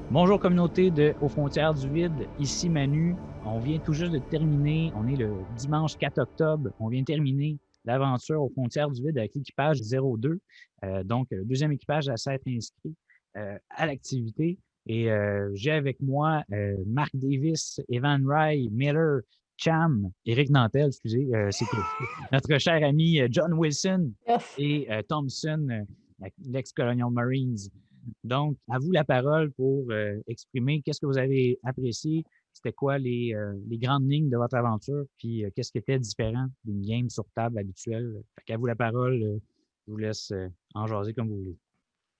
Bonjour communauté de Aux frontières du vide, ici Manu. On vient tout juste de terminer, on est le dimanche 4 octobre, on vient de terminer l'aventure aux frontières du vide avec l'équipage 02. Donc, le deuxième équipage à s'être inscrit à l'activité. Et j'ai avec moi Marc Davis, Evan Rye, Miller, Cham, Éric Nantel, excusez, c'est notre cher ami John Wilson Yes. et Thompson, l'ex-Colonial Marines. Donc, à vous la parole pour exprimer qu'est-ce que vous avez apprécié, c'était quoi les grandes lignes de votre aventure, puis qu'est-ce qui était différent d'une game sur table habituelle. Fait qu'à vous la parole, je vous laisse en jaser comme vous voulez.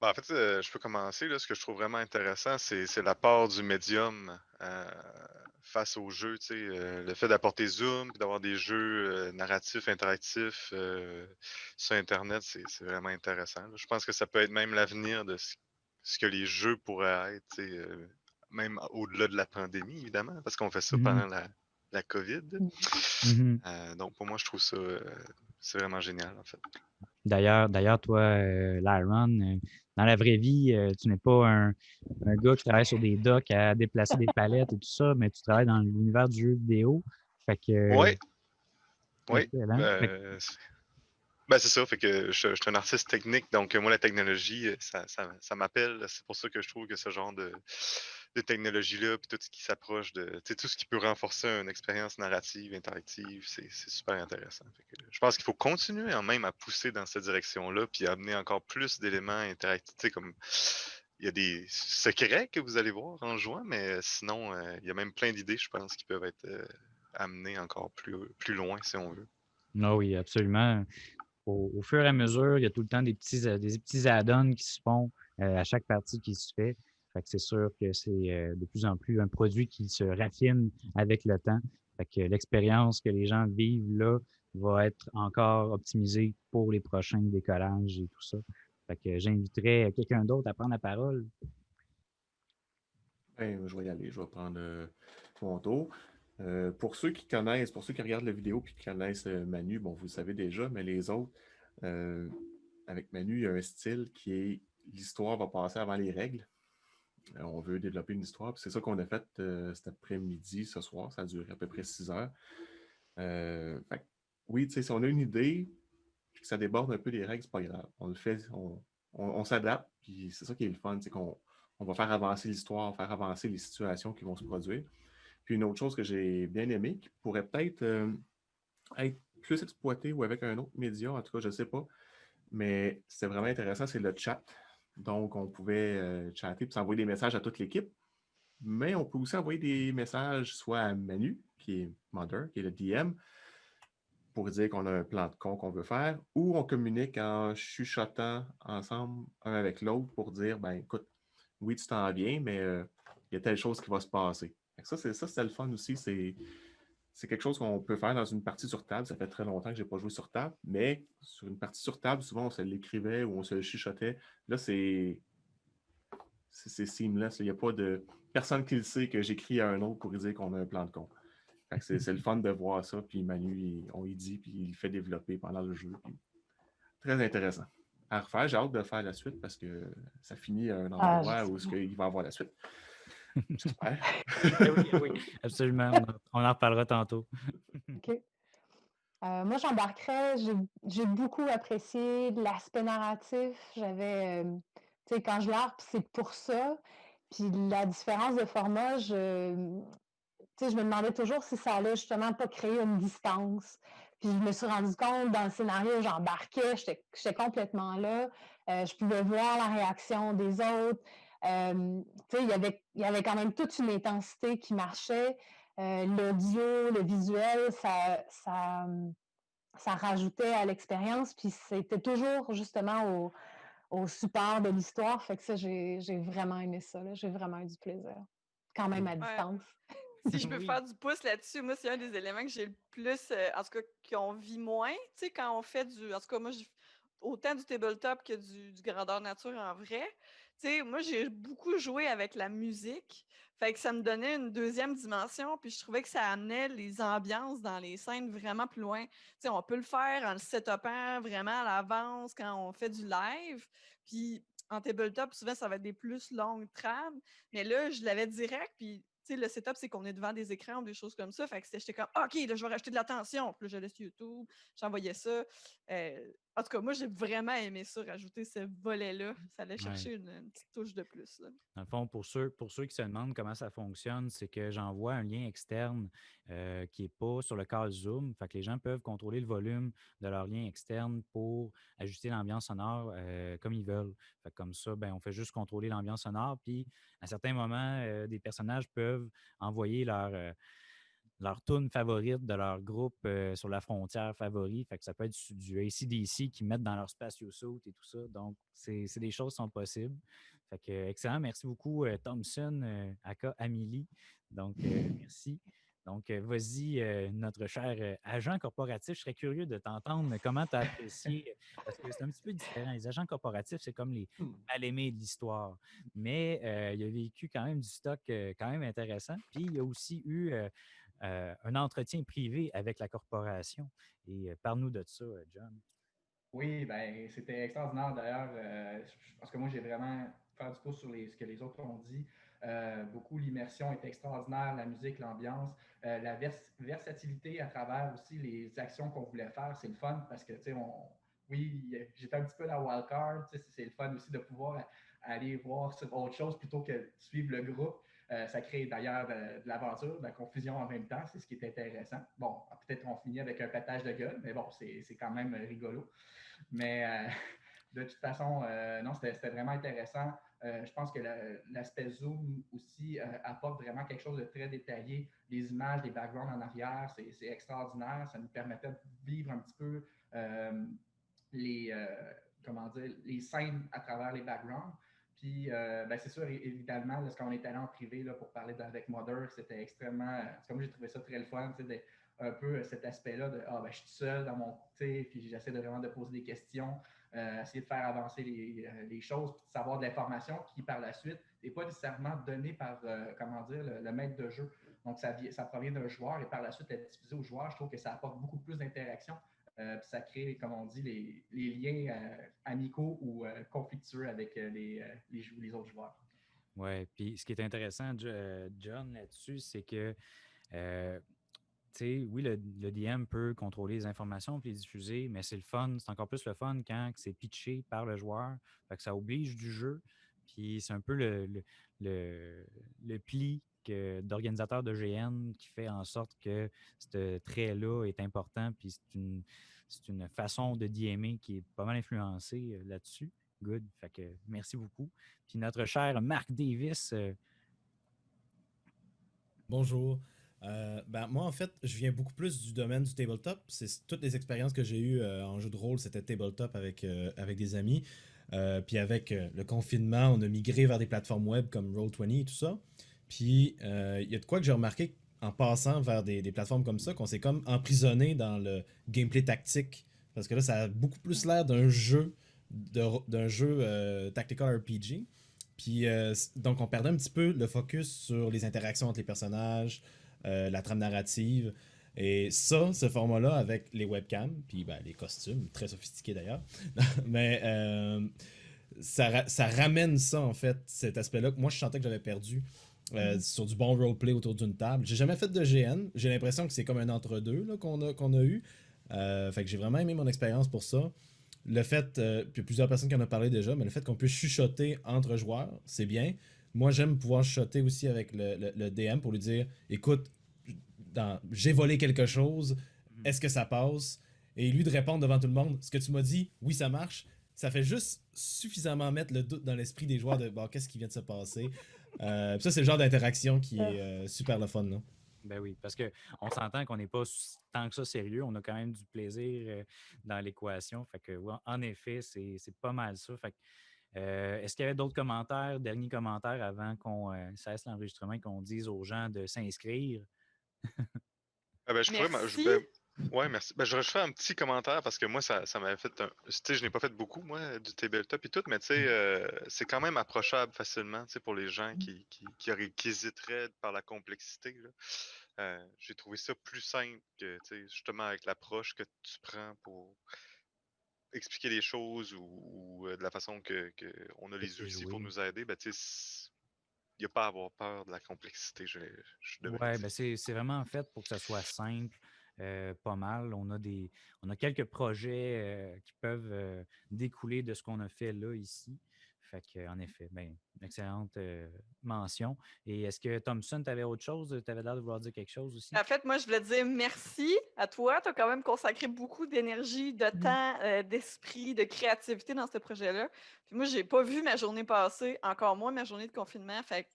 En fait, je peux commencer. Là. Ce que je trouve vraiment intéressant, c'est l'apport du médium face au jeu. Le fait d'apporter Zoom, puis d'avoir des jeux narratifs, interactifs sur Internet, c'est vraiment intéressant. Là. Je pense que ça peut être même l'avenir de ce que les jeux pourraient être, même au-delà de la pandémie, évidemment, parce qu'on fait ça Mhm. pendant la COVID. Mhm. Donc, pour moi, je trouve ça c'est vraiment génial, en fait. D'ailleurs, toi, Lyron, dans la vraie vie, tu n'es pas un gars qui travaille sur des docks à déplacer des palettes et tout ça, mais tu travailles dans l'univers du jeu vidéo. Fait que, Oui, oui. excellent. Fait que, Ben, c'est ça, fait que je suis un artiste technique, donc moi, la technologie, ça m'appelle. C'est pour ça que je trouve que ce genre de technologie-là, puis tout ce qui s'approche de, tu sais, tout ce qui peut renforcer une expérience narrative, interactive, c'est super intéressant. Fait que je pense qu'il faut continuer en même à pousser dans cette direction-là, puis amener encore plus d'éléments interactifs, tu sais, comme il y a des secrets que vous allez voir en jouant, mais sinon, il y a même plein d'idées, je pense, qui peuvent être amenées encore plus loin, si on veut. non, oui, absolument. Au fur et à mesure, il y a tout le temps des petits add-ons qui se font à chaque partie qui se fait. Fait que c'est sûr que c'est de plus en plus un produit qui se raffine avec le temps. Fait que l'expérience que les gens vivent là va être encore optimisée pour les prochains décollages et tout ça. Fait que j'inviterais quelqu'un d'autre à prendre la parole. Ben, je vais y aller, je vais prendre mon tour. Pour ceux qui connaissent, pour ceux qui regardent la vidéo et qui connaissent Manu, bon, vous le savez déjà, mais les autres, euh, avec Manu, il y a un style qui est l'histoire va passer avant les règles. On veut développer une histoire, puis c'est ça qu'on a fait cet après-midi, ce soir. Ça a duré à peu près 6 heures. Fait que, oui, tu sais, si on a une idée, puis que ça déborde un peu des règles, c'est pas grave. On le fait, on s'adapte, puis c'est ça qui est le fun, c'est qu'on va faire avancer l'histoire, faire avancer les situations qui vont se produire. Puis une autre chose que j'ai bien aimé, qui pourrait peut-être être plus exploité ou avec un autre média, en tout cas, je ne sais pas, mais c'est vraiment intéressant, c'est le chat. Donc, on pouvait chatter et s'envoyer des messages à toute l'équipe, mais on peut aussi envoyer des messages soit à Manu, qui est Mother, qui est le DM, pour dire qu'on a un plan de con qu'on veut faire, ou on communique en chuchotant ensemble, un avec l'autre, pour dire, ben écoute, oui, tu t'en viens, mais il y a telle chose qui va se passer. Ça, c'est le fun aussi. C'est quelque chose qu'on peut faire dans une partie sur table. Ça fait très longtemps que je n'ai pas joué sur table, mais sur une partie sur table, souvent, on se l'écrivait ou on se le chuchotait. Là, c'est seamless. Il n'y a pas de personne qui le sait que j'écris à un autre pour lui dire qu'on a un plan de con. C'est le fun de voir ça. Puis Manu, on y dit, puis il le fait développer pendant le jeu. Puis, très intéressant. À refaire, j'ai hâte de faire la suite parce que ça finit à un Ah, endroit où il va avoir la suite. J'espère. Oui, absolument. On en reparlera tantôt. OK. Moi, j'embarquerais. J'ai beaucoup apprécié l'aspect narratif. Tu sais, quand je l'ARP, c'est pour ça. Puis la différence de format, tu sais, je me demandais toujours si ça allait justement pas créer une distance. Puis je me suis rendu compte dans le scénario, j'embarquais, j'étais complètement là. Je pouvais voir la réaction des autres. Tu sais, il y avait quand même toute une intensité qui marchait. L'audio, le visuel, ça rajoutait à l'expérience. Puis c'était toujours justement au support de l'histoire. Fait que ça, j'ai vraiment aimé ça. Là. J'ai vraiment eu du plaisir. Quand même à Ouais. distance. Si je peux Oui. faire du pouce là-dessus, moi, c'est un des éléments que j'ai le plus, en tout cas, qu'on vit moins, tu sais, quand on fait en tout cas, moi, autant du tabletop que du grandeur nature en vrai. Tu sais, moi, j'ai beaucoup joué avec la musique, fait que ça me donnait une deuxième dimension, puis je trouvais que ça amenait les ambiances dans les scènes vraiment plus loin. Tu sais, on peut le faire en le setupant vraiment à l'avance quand on fait du live, puis en tabletop, souvent, ça va être des plus longues trames. Mais là, je l'avais direct, puis le setup, c'est qu'on est devant des écrans ou des choses comme ça. Fait que j'étais comme, OK, là, je vais rajouter de l'attention. Puis là, j'allais sur YouTube, j'envoyais ça. En tout cas, moi, j'ai vraiment aimé ça, rajouter ce volet-là. Ça allait chercher une petite touche de plus. Là. Dans le fond, pour ceux qui se demandent comment ça fonctionne, c'est que j'envoie un lien externe qui n'est pas sur le cas Zoom. Fait que les gens peuvent contrôler le volume de leur lien externe pour ajuster l'ambiance sonore comme ils veulent. Fait que comme ça, on fait juste contrôler l'ambiance sonore. Puis, à certains moments, des personnages peuvent envoyer leur tune favorite de leur groupe sur la frontière favori. Fait que ça peut être du AC/DC qu'ils mettent dans leur spatio suit et tout ça. Donc, c'est des choses qui sont possibles. Fait que, excellent. Merci beaucoup, Thompson, aka Amélie. Donc, merci. Donc, vas-y, notre cher agent corporatif. Je serais curieux de t'entendre comment tu as apprécié, parce que c'est un petit peu différent. Les agents corporatifs, c'est comme les mal-aimés de l'histoire. Mais il a vécu quand même du stock quand même intéressant. Puis, il y a aussi eu un entretien privé avec la corporation. Et parle-nous de ça, John. Oui, ben c'était extraordinaire d'ailleurs. Je pense que moi, j'ai vraiment fait du pouce sur ce que les autres ont dit. Beaucoup, l'immersion est extraordinaire, la musique, l'ambiance, la versatilité à travers aussi les actions qu'on voulait faire, c'est le fun parce que, tu sais, oui, j'étais un petit peu la wildcard, tu sais, c'est le fun aussi de pouvoir aller voir sur autre chose plutôt que suivre le groupe. Ça crée d'ailleurs de l'aventure, de la confusion en même temps, c'est ce qui est intéressant. Bon, peut-être qu'on finit avec un pétage de gueule, mais bon, c'est quand même rigolo. Mais de toute façon, non, c'était vraiment intéressant. Je pense que l'aspect Zoom aussi apporte vraiment quelque chose de très détaillé. Les images, les backgrounds en arrière, c'est extraordinaire. Ça nous permettait de vivre un petit peu les scènes à travers les backgrounds. Puis, c'est sûr, évidemment, lorsqu'on est allé en privé là, pour parler avec Mother, c'était extrêmement. Comme j'ai trouvé ça très le fun, un peu cet aspect-là de je suis seul dans mon côté, puis j'essaie vraiment de poser des questions, essayer de faire avancer les choses, puis de savoir de l'information qui, par la suite, n'est pas nécessairement donnée par le maître de jeu. Donc, ça provient d'un joueur et par la suite, être diffusé au joueur, je trouve que ça apporte beaucoup plus d'interaction. Puis ça crée, comme on dit, les liens amicaux ou conflictueux avec les autres joueurs. Oui, puis ce qui est intéressant, John, là-dessus, c'est que oui, le DM peut contrôler les informations et les diffuser, mais c'est le fun. C'est encore plus le fun quand c'est pitché par le joueur. Fait que ça oblige du jeu. Puis c'est un peu le pli d'organisateur de GN qui fait en sorte que ce trait-là est important. Puis c'est une façon de DMer qui est pas mal influencée là-dessus. Good. Fait que merci beaucoup. Puis notre cher Marc Davis. Bonjour. Moi, en fait, je viens beaucoup plus du domaine du tabletop. C'est toutes les expériences que j'ai eues en jeu de rôle, c'était tabletop avec des amis. Puis avec le confinement, on a migré vers des plateformes web comme Roll20 et tout ça. Puis il y a de quoi que j'ai remarqué en passant vers des plateformes comme ça, qu'on s'est comme emprisonné dans le gameplay tactique. Parce que là, ça a beaucoup plus l'air d'un jeu, tactical RPG. Puis donc on perdait un petit peu le focus sur les interactions entre les personnages, la trame narrative. Et ça, ce format-là, avec les webcams, puis les costumes, très sophistiqués d'ailleurs, mais ça ramène ça, en fait, cet aspect-là que moi, je sentais que j'avais perdu sur du bon roleplay autour d'une table. J'ai jamais fait de GN. J'ai l'impression que c'est comme un entre-deux là, qu'on a eu. Fait que j'ai vraiment aimé mon expérience pour ça. Le fait, puis il y a plusieurs personnes qui en ont parlé déjà, mais le fait qu'on puisse chuchoter entre joueurs, c'est bien. Moi, j'aime pouvoir chuchoter aussi avec le DM pour lui dire, écoute, j'ai volé quelque chose, est-ce que ça passe? Et lui de répondre devant tout le monde, ce que tu m'as dit, oui, ça marche. Ça fait juste suffisamment mettre le doute dans l'esprit des joueurs de qu'est-ce qui vient de se passer. Ça, c'est le genre d'interaction qui est super le fun. Là. Ben oui, parce qu'on s'entend qu'on n'est pas tant que ça sérieux. On a quand même du plaisir dans l'équation. Fait que, ouais, en effet, c'est pas mal ça. Fait que, est-ce qu'il y avait d'autres commentaires, derniers commentaires avant qu'on cesse l'enregistrement et qu'on dise aux gens de s'inscrire? Merci. Je rajouterais un petit commentaire parce que moi, ça m'avait fait je n'ai pas fait beaucoup, moi, du tabletop et tout, mais c'est quand même approchable facilement pour les gens qui hésiteraient par la complexité. Là. J'ai trouvé ça plus simple que justement avec l'approche que tu prends expliquer les choses ou de la façon on a les C'est outils pour joué. nous aider, ben, tu sais, il n'y a pas à avoir peur de la complexité, je devrais Ouais, dire. ben c'est vraiment fait pour que ça soit simple, pas mal. On a quelques projets qui peuvent découler de ce qu'on a fait là, ici. Fait que, en effet, ben, excellente mention. Et est-ce que Thompson, tu avais autre chose? Tu avais l'air de vouloir dire quelque chose aussi? En fait, moi, je voulais te dire merci à toi. Tu as quand même consacré beaucoup d'énergie, de temps, d'esprit, de créativité dans ce projet-là. Puis moi, j'ai pas vu ma journée passer, encore moins ma journée de confinement. Fait que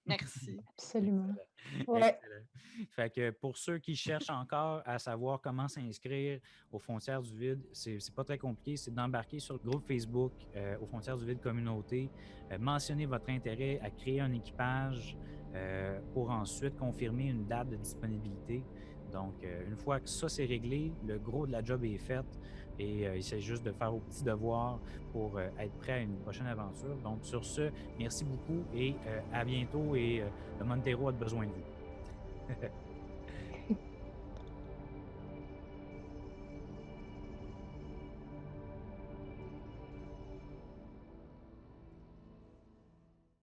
merci. Absolument. Excellent. Ouais. Excellent. Fait que pour ceux qui cherchent encore à savoir comment s'inscrire aux Frontières du Vide, c'est pas très compliqué, c'est d'embarquer sur le groupe Facebook aux Frontières du Vide Communauté, mentionner votre intérêt à créer un équipage pour ensuite confirmer une date de disponibilité. Donc, une fois que ça c'est réglé, le gros de la job est fait et il s'agit juste de faire vos petits devoirs pour être prêt à une prochaine aventure. Donc, sur ce, merci beaucoup et à bientôt et le Montero a besoin de vous.